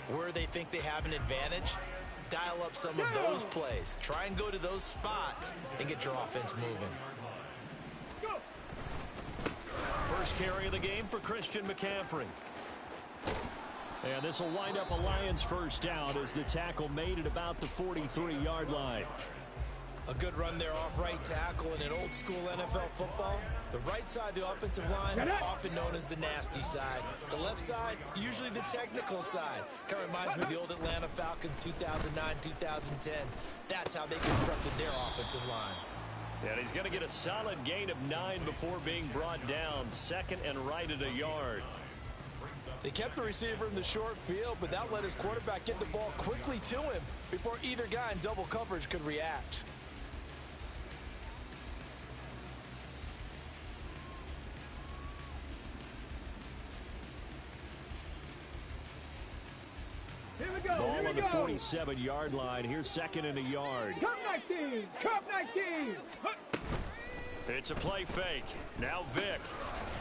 where they think they have an advantage, dial up some of those plays. Try and go to those spots and get your offense moving. First carry of the game for Christian McCaffrey. And this will wind up a Lions first down as the tackle made at about the 43-yard line. A good run there off right tackle in an old-school NFL football. The right side, the offensive line, often known as the nasty side. The left side, usually the technical side. Kind of reminds me of the old Atlanta Falcons 2009, 2010. That's how they constructed their offensive line. And he's going to get a solid gain of 9 before being brought down. Second and right at a yard. They kept the receiver in the short field, but that let his quarterback get the ball quickly to him before either guy in double coverage could react. Ball on the 47-yard line. Here's second and a yard. Cup 19! Cup 19! It's a play fake. Now Vick.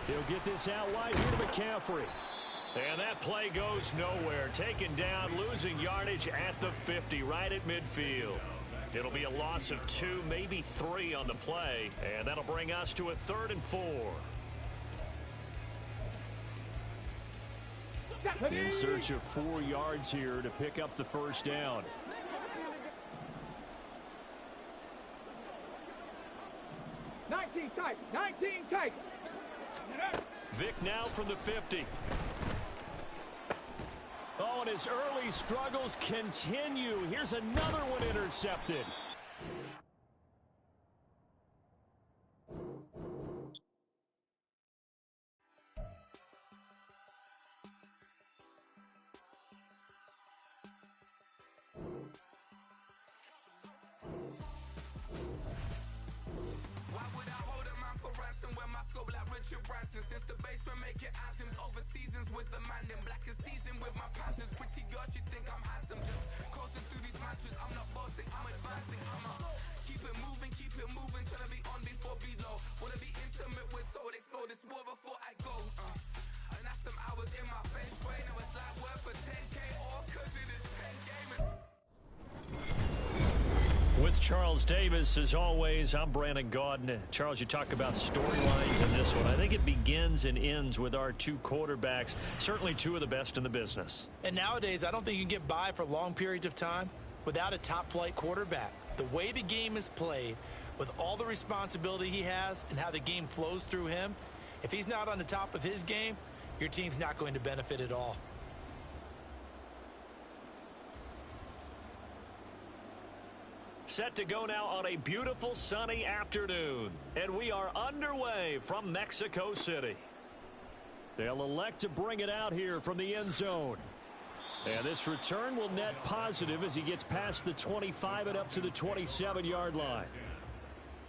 He'll get this out wide here to McCaffrey. And that play goes nowhere. Taken down, losing yardage at the 50, right at midfield. It'll be a loss of 2, maybe 3 on the play. And that'll bring us to a 3rd and 4. In search of 4 yards here to pick up the first down. Tight, 19 tight. Vick now from the 50. Oh, and his early struggles continue. Here's another one intercepted. Since the basement making items over seasons with the man in black is seasoned with my passions. Pretty girls, you think I'm handsome. Just coasting through these matches. I'm not bossing, I'm advancing. Keep it moving, trying to be on before below. Wanna be intimate with soul, explore this war before I go. And that's some hours in my fence way. Now it's like work for 10K all cause it is pen gaming. With Charles Davis, as always, I'm Brandon Gaudin. Charles, you talk about storylines in this one. I think it begins and ends with our 2 quarterbacks, certainly 2 of the best in the business. And nowadays, I don't think you can get by for long periods of time without a top-flight quarterback. The way the game is played, with all the responsibility he has and how the game flows through him, if he's not on the top of his game, your team's not going to benefit at all. Set to go now on a beautiful sunny afternoon. And we are underway from Mexico City. They'll elect to bring it out here from the end zone. And this return will net positive as he gets past the 25 and up to the 27-yard line.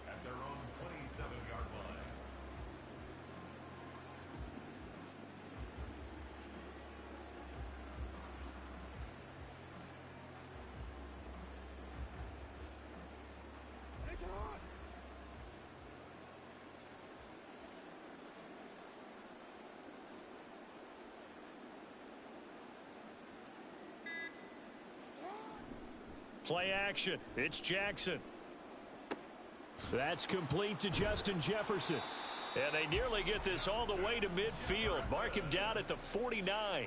At their own 27-yard line. Play action. It's Jackson. That's complete to Justin Jefferson. And they nearly get this all the way to midfield. Mark him down at the 49.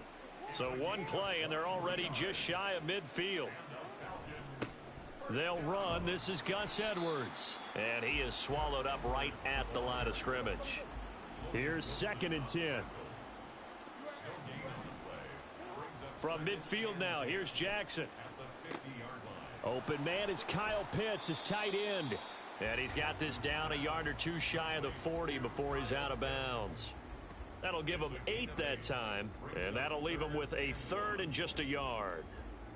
So one play, and they're already just shy of midfield. They'll run. This is Gus Edwards. And he is swallowed up right at the line of scrimmage. Here's 2nd and 10. From midfield now, here's Jackson. Open man is Kyle Pitts, his tight end. And he's got this down a yard or 2 shy of the 40 before he's out of bounds. That'll give him 8 that time, and that'll leave him with a 3rd and just a yard.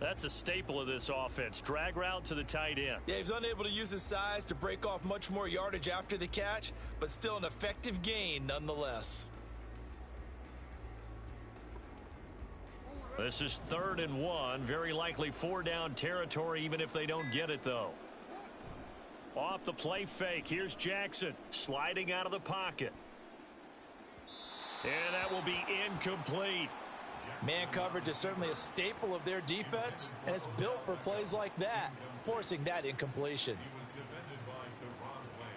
That's a staple of this offense. Drag route to the tight end. Yeah, he's unable to use his size to break off much more yardage after the catch, but still an effective gain nonetheless. This is 3rd and 1. Very likely 4-down territory, even if they don't get it, though. Off the play fake. Here's Jackson sliding out of the pocket. And that will be incomplete. Man coverage is certainly a staple of their defense, and it's built for plays like that, forcing that incompletion. He was defended by the wrong plan.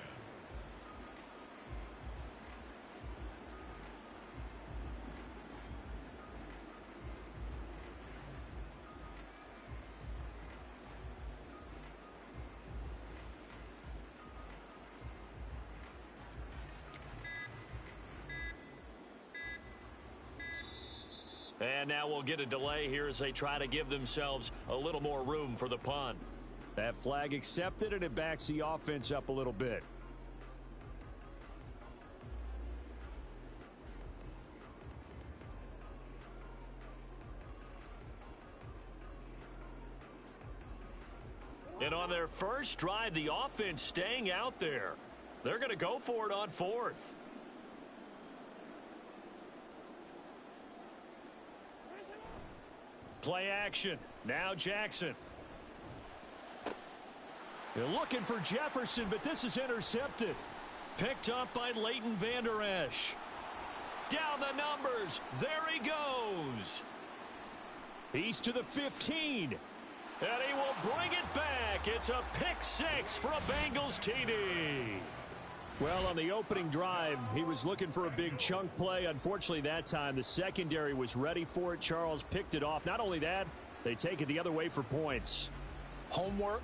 And now we'll get a delay here as they try to give themselves a little more room for the punt. That flag accepted, and it backs the offense up a little bit. And on their first drive, the offense staying out there. They're going to go for it on 4th. Play action. Now Jackson. They're looking for Jefferson, but this is intercepted. Picked up by Leighton Vander Esch. Down the numbers. There he goes. He's to the 15. And he will bring it back. It's a pick 6 for a Bengals TD. Well, on the opening drive, he was looking for a big chunk play. Unfortunately, that time, the secondary was ready for it. Charles picked it off. Not only that, they take it the other way for points. Homework,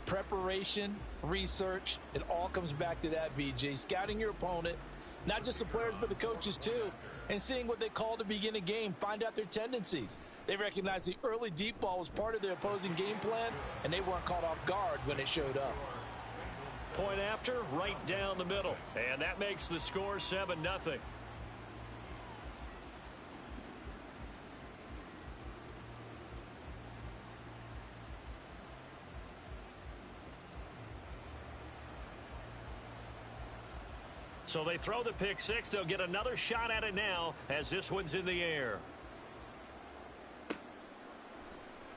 preparation, research, it all comes back to that, VG. Scouting your opponent, not just the players, but the coaches too, and seeing what they call to begin a game, find out their tendencies. They recognized the early deep ball was part of their opposing game plan, and they weren't caught off guard when it showed up. Point after, right down the middle. And that makes the score 7-0. So they throw the pick 6. They'll get another shot at it now as this one's in the air.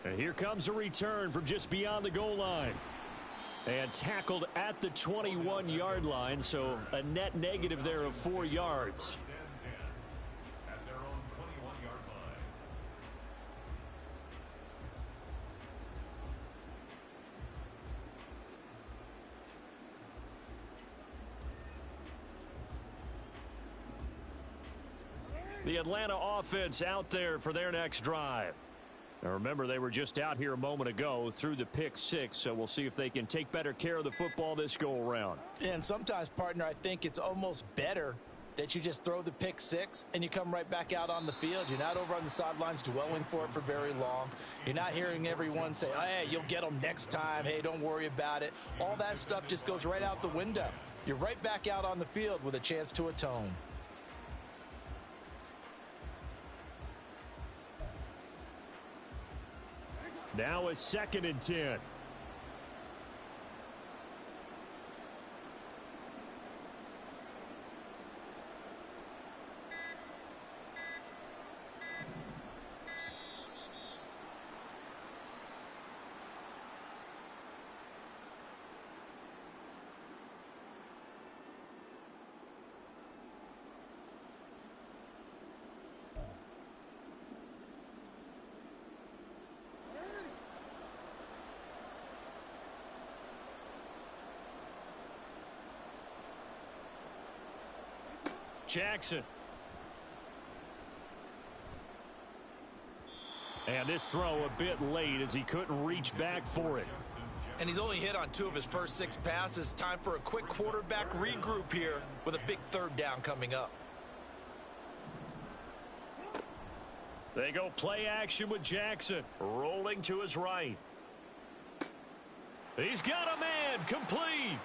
And here comes a return from just beyond the goal line. And tackled at the 21-yard line, so a net negative there of 4 yards. At their own 21-yard line. The Atlanta offense out there for their next drive. Now remember, they were just out here a moment ago through the pick 6, so we'll see if they can take better care of the football this go-around. And sometimes, partner, I think it's almost better that you just throw the pick 6 and you come right back out on the field. You're not over on the sidelines dwelling for it for very long. You're not hearing everyone say, oh, hey, you'll get them next time. Hey, don't worry about it. All that stuff just goes right out the window. You're right back out on the field with a chance to atone. Now a 2nd and 10. Jackson. And this throw a bit late as he couldn't reach back for it. And he's only hit on 2 of his first 6 passes. Time for a quick quarterback regroup here with a big 3rd down coming up. They go play action with Jackson. Rolling to his right. He's got a man. Complete.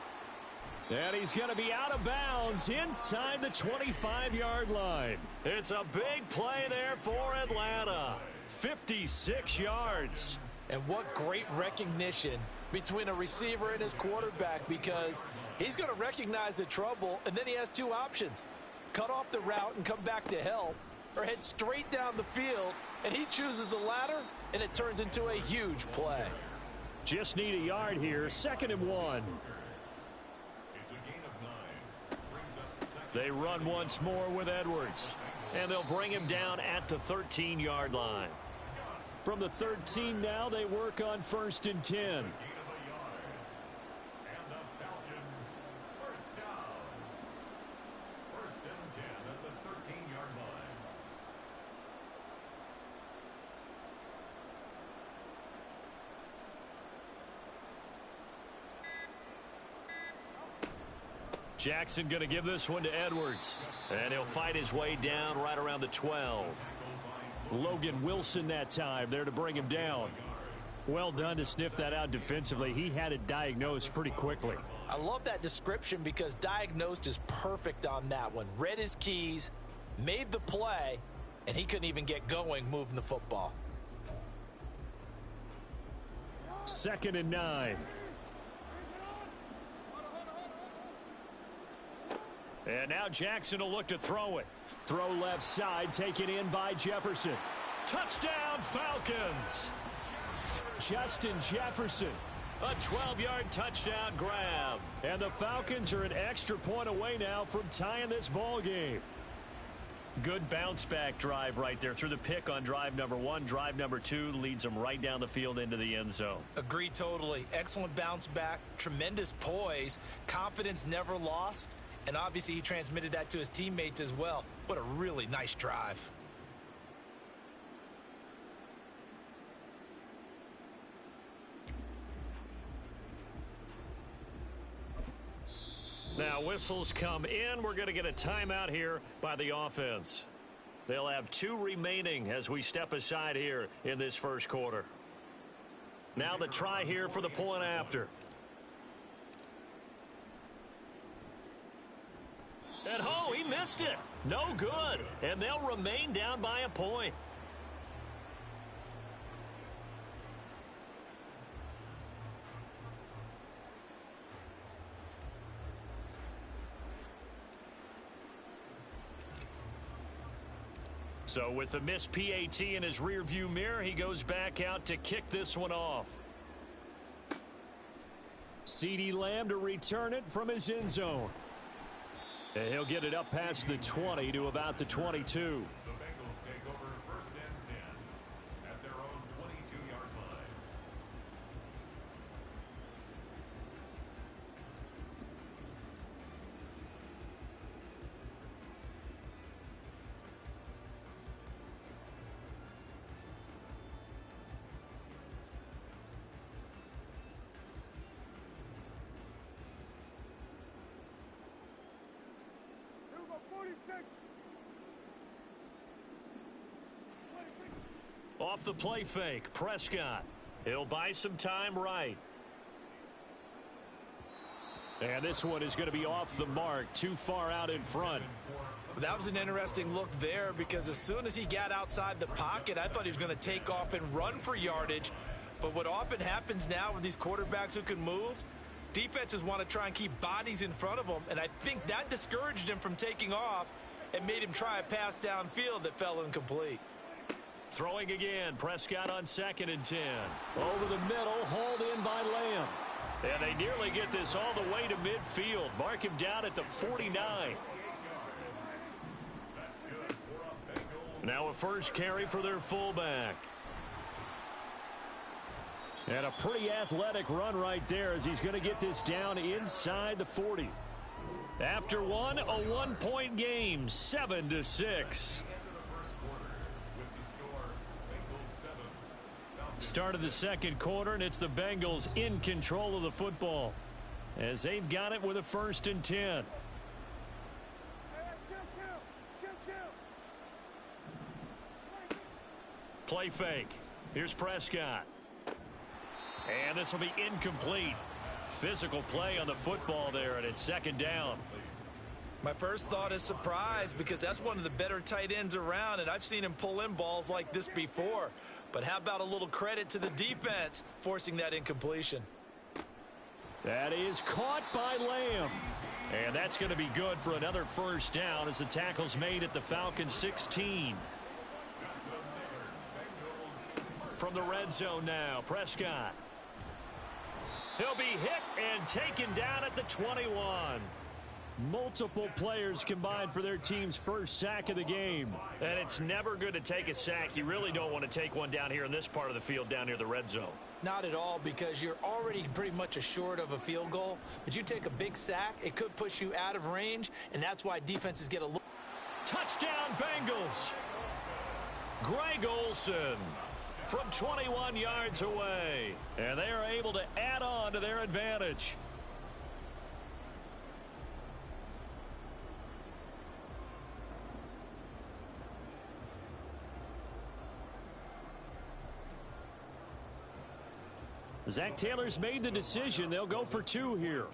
And he's going to be out of bounds inside the 25-yard line. It's a big play there for Atlanta. 56 yards. And what great recognition between a receiver and his quarterback, because he's going to recognize the trouble, and then he has 2 options. Cut off the route and come back to help, or head straight down the field, and he chooses the latter, and it turns into a huge play. Just need a yard here. 2nd and 1. It's a gain of 9. Brings up 2nd. They run once more with Edwards. And they'll bring him down at the 13-yard line. From the 13 now, they work on 1st and 10. And the Falcons, first down. 1st and 10 at the 13-yard line. Jackson going to give this one to Edwards. And he'll fight his way down right around the 12. Logan Wilson that time there to bring him down. Well done to sniff that out defensively. He had it diagnosed pretty quickly. I love that description because diagnosed is perfect on that one. Read his keys, made the play, and he couldn't even get going moving the football. 2nd and 9. And now Jackson will look to throw it. Throw left side, taken in by Jefferson. Touchdown, Falcons! Justin Jefferson, a 12-yard touchdown grab. And the Falcons are an extra point away now from tying this ball game. Good bounce-back drive right there through the pick on drive number 1. Drive number 2 leads them right down the field into the end zone. Agree totally. Excellent bounce back, tremendous poise, confidence never lost. And obviously he transmitted that to his teammates as well. What a really nice drive. Now whistles come in. We're going to get a timeout here by the offense. They'll have 2 remaining as we step aside here in this first quarter. Now the try here for the point after. And oh, he missed it. No good. And they'll remain down by a point. So with the missed PAT in his rearview mirror, he goes back out to kick this one off. CeeDee Lamb to return it from his end zone. And he'll get it up past the 20 to about the 22. The Bengals take over 1st and 10 at their own 22-yard line. Off the play fake, Prescott. He'll buy some time right. And this one is going to be off the mark, too far out in front. That was an interesting look there because as soon as he got outside the pocket, I thought he was going to take off and run for yardage. But what often happens now with these quarterbacks who can move, defenses want to try and keep bodies in front of them, and I think that discouraged him from taking off and made him try a pass downfield that fell incomplete. Throwing again, Prescott on 2nd and 10. Over the middle, hauled in by Lamb. And they nearly get this all the way to midfield. Mark him down at the 49. Now a first carry for their fullback. And a pretty athletic run right there as he's going to get this down inside the 40. After one, a 1-point game, 7-6. Start of the second quarter, and it's the Bengals in control of the football as they've got it with a 1st and 10. Play fake. Here's Prescott. And this will be incomplete. Physical play on the football there, and it's 2nd down. My first thought is surprise because that's one of the better tight ends around, and I've seen him pull in balls like this before. But how about a little credit to the defense forcing that incompletion? That is caught by Lamb. And that's going to be good for another first down as the tackle's made at the Falcons 16. From the red zone now, Prescott. He'll be hit and taken down at the 21. Multiple players combined for their team's first sack of the game. And it's never good to take a sack. You really don't want to take one down here in this part of the field, down near the red zone. Not at all, because you're already pretty much assured of a field goal. But you take a big sack, it could push you out of range, and that's why defenses get a look. Touchdown, Bengals. Greg Olsen from 21 yards away. And they are able to add on to their advantage. Zach Taylor's made the decision. They'll go for 2 here.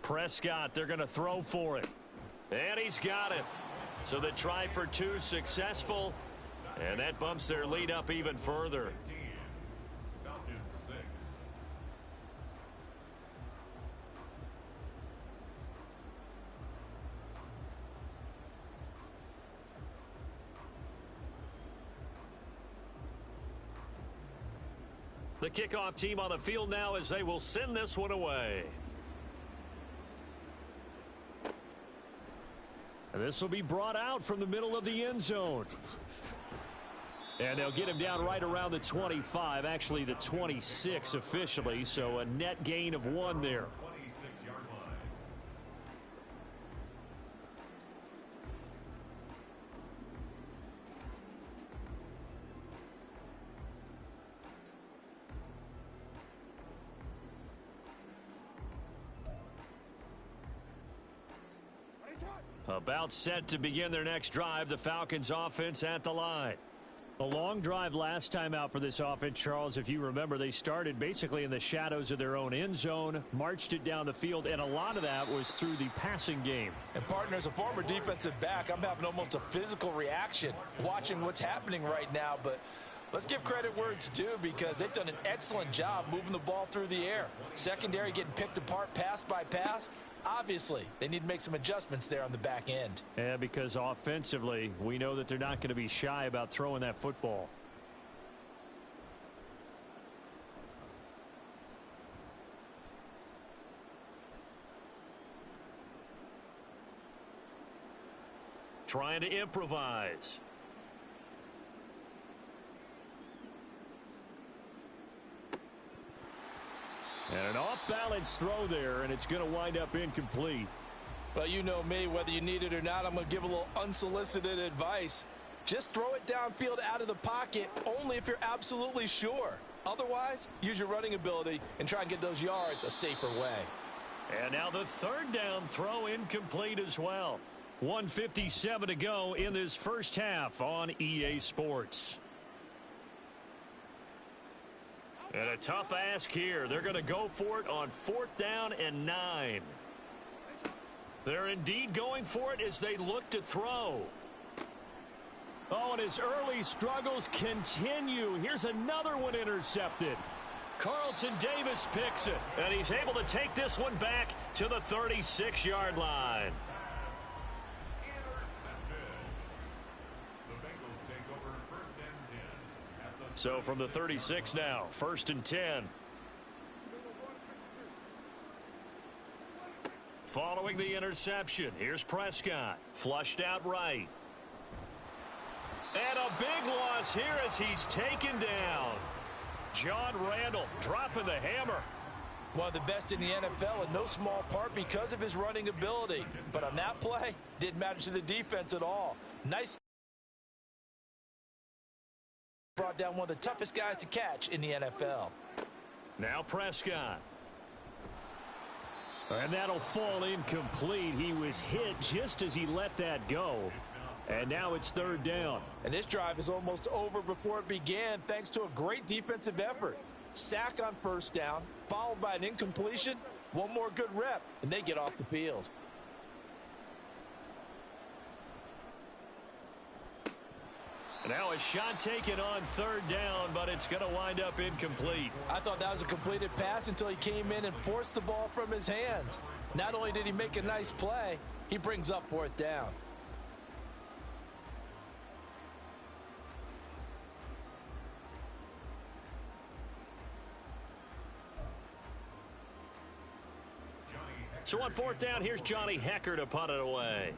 Prescott, they're going to throw for it. And he's got it. So the try for 2 successful. And that bumps their lead up even further. The kickoff team on the field now as they will send this one away. And this will be brought out from the middle of the end zone. And they'll get him down right around the 25, actually the 26 officially, so a net gain of 1 there. About set to begin their next drive, the Falcons offense at the line. The long drive last time out for this offense, Charles, if you remember, they started basically in the shadows of their own end zone, marched it down the field, and a lot of that was through the passing game. And partner, as a former defensive back, I'm having almost a physical reaction watching what's happening right now, but let's give credit where it's due because they've done an excellent job moving the ball through the air. Secondary getting picked apart pass by pass. Obviously, they need to make some adjustments there on the back end. Yeah, because offensively, we know that they're not going to be shy about throwing that football. Trying to improvise. And an off-balance throw there, and it's going to wind up incomplete. Well, you know me, whether you need it or not, I'm going to give a little unsolicited advice. Just throw it downfield out of the pocket only if you're absolutely sure. Otherwise, use your running ability and try and get those yards a safer way. And now the 3rd down throw incomplete as well. 1:57 to go in this first half on EA Sports. And a tough ask here. They're going to go for it on 4th down and 9. They're indeed going for it as they look to throw. Oh, and his early struggles continue. Here's another one intercepted. Carlton Davis picks it, and he's able to take this one back to the 36-yard line. So from the 36 now, 1st and 10. Following the interception, here's Prescott. Flushed out right. And a big loss here as he's taken down. John Randall dropping the hammer. One of the best in the NFL in no small part because of his running ability. But on that play, didn't matter to the defense at all. Nice. Brought down one of the toughest guys to catch in the NFL. Now Prescott. And that'll fall incomplete. He was hit just as he let that go. And now it's 3rd down. And this drive is almost over before it began thanks to a great defensive effort. Sack on 1st down, followed by an incompletion. One more good rep, and they get off the field. Now a shot taken on 3rd down, but it's going to wind up incomplete. I thought that was a completed pass until he came in and forced the ball from his hands. Not only did he make a nice play, he brings up 4th down. So on fourth down, here's Johnny Hekker to punt it away.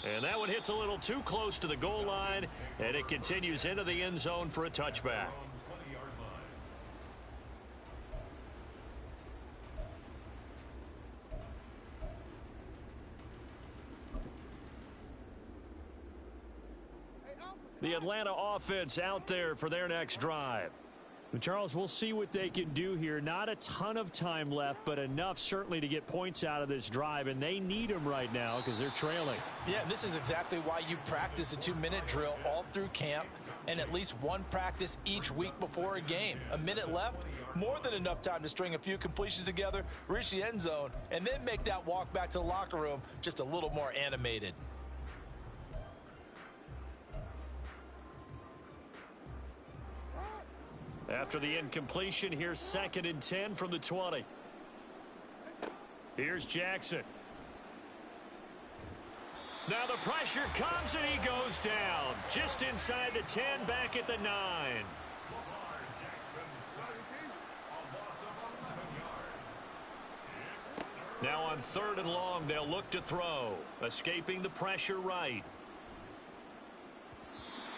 And that one hits a little too close to the goal line, and it continues into the end zone for a touchback. The Atlanta offense out there for their next drive. Charles, we'll see what they can do here. Not a ton of time left, but enough certainly to get points out of this drive, and they need them right now because they're trailing. Yeah, this is exactly why you practice a 2-minute drill all through camp and at least one practice each week before a game. A minute left, more than enough time to string a few completions together, reach the end zone, and then make that walk back to the locker room just a little more animated. After the incompletion, here's 2nd and 10 from the 20. Here's Jackson. Now the pressure comes and he goes down. Just inside the 10, back at the 9. Now on 3rd and long, they'll look to throw. Escaping the pressure right.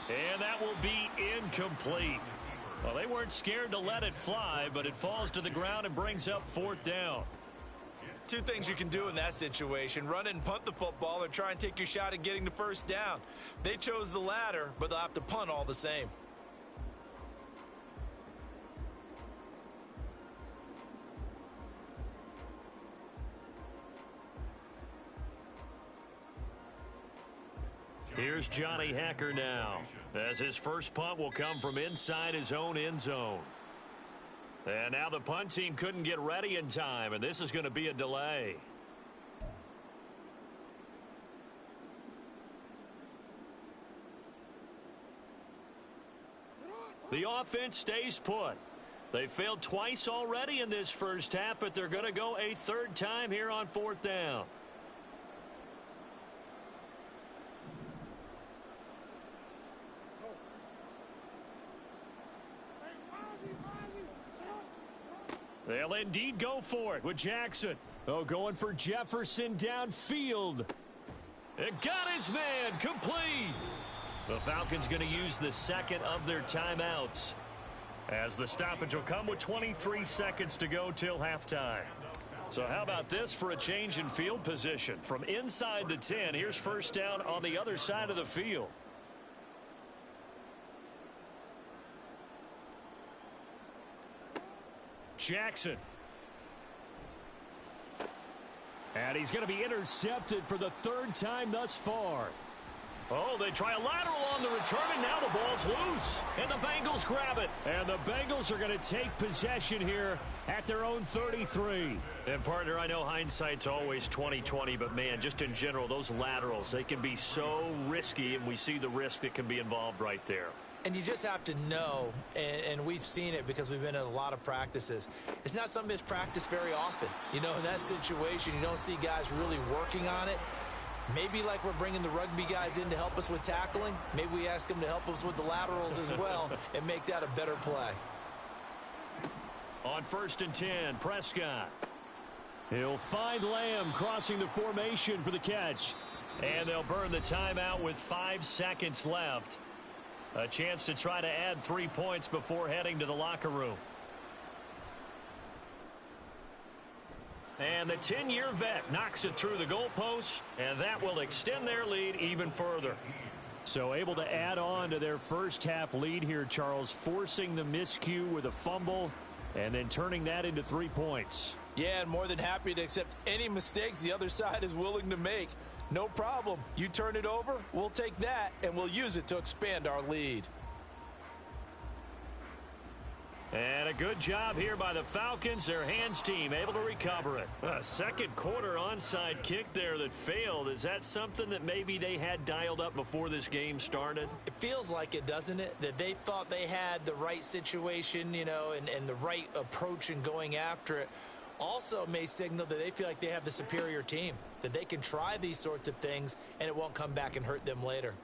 And that will be incomplete. Well, they weren't scared to let it fly, but it falls to the ground and brings up 4th down. Two things you can do in that situation: run it and punt the football, or try and take your shot at getting the first down. They chose the latter, but they'll have to punt all the same. Here's Johnny Hekker now, as his first punt will come from inside his own end zone. And now the punt team couldn't get ready in time, and this is going to be a delay. The offense stays put. They failed twice already in this first half, but they're going to go a 3rd time here on 4th down. They'll indeed go for it with Jackson. Oh, going for Jefferson downfield. It got his man complete. The Falcons going to use the 2nd of their timeouts, as the stoppage will come with 23 seconds to go till halftime. So how about this for a change in field position? From inside the 10, here's 1st down on the other side of the field. Jackson. And he's going to be intercepted for the 3rd time thus far. Oh, they try a lateral on the return, and now the ball's loose. And the Bengals grab it. And the Bengals are going to take possession here at their own 33. And, partner, I know hindsight's always 20/20, but, man, just in general, those laterals, they can be so risky, and we see the risk that can be involved right there. And you just have to know, and we've seen it because we've been in a lot of practices, it's not something that's practiced very often. You know, in that situation, you don't see guys really working on it. Maybe like we're bringing the rugby guys in to help us with tackling, maybe we ask them to help us with the laterals as well and make that a better play. On 1st and 10, Prescott. He'll find Lamb crossing the formation for the catch. And they'll burn the timeout with 5 seconds left. A chance to try to add 3 points before heading to the locker room. And the 10-year vet knocks it through the goalpost, and that will extend their lead even further. So able to add on to their first half lead here, Charles, forcing the miscue with a fumble and then turning that into 3 points. Yeah, and more than happy to accept any mistakes the other side is willing to make. No problem. You turn it over, we'll take that, and we'll use it to expand our lead. And a good job here by the Falcons. Their hands team able to recover it. A 2nd quarter onside kick there that failed. Is that something that maybe they had dialed up before this game started? It feels like it, doesn't it? That they thought they had the right situation, you know, and the right approach in going after it. Also may signal that they feel like they have the superior team, that they can try these sorts of things and it won't come back and hurt them later.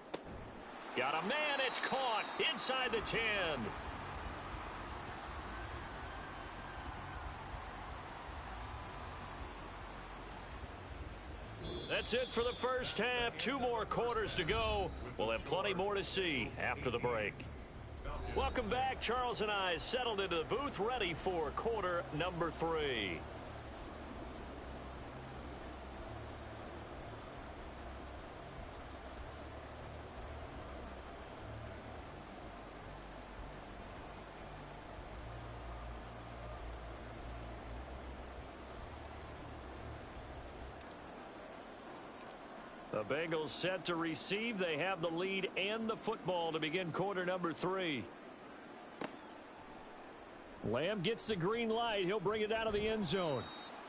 Got a man. It's caught inside the 10. That's it for the first half. 2 more quarters to go. We'll have plenty more to see after the break. Welcome back. Charles and I settled into the booth, ready for quarter number 3. The Bengals set to receive. They have the lead and the football to begin quarter number 3. Lamb gets the green light. He'll bring it out of the end zone.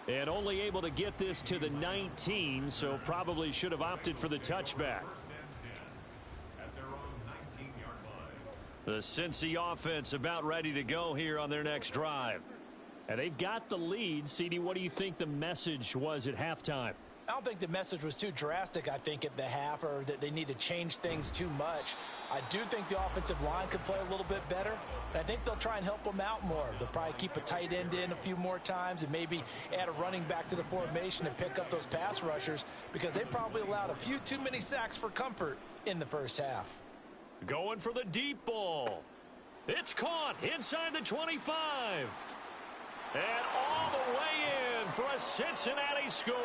And only able to get this to the 19, so probably should have opted for the touchback. At their own 19-yard line. The Cincy offense about ready to go here on their next drive. And they've got the lead. CD, what do you think the message was at halftime? I don't think the message was too drastic, I think, at the half, or that they need to change things too much. I do think the offensive line could play a little bit better, and I think they'll try and help them out more. They'll probably keep a tight end in a few more times and maybe add a running back to the formation and pick up those pass rushers, because they probably allowed a few too many sacks for comfort in the first half. Going for the deep ball. It's caught inside the 25. And all the way in for a Cincinnati score.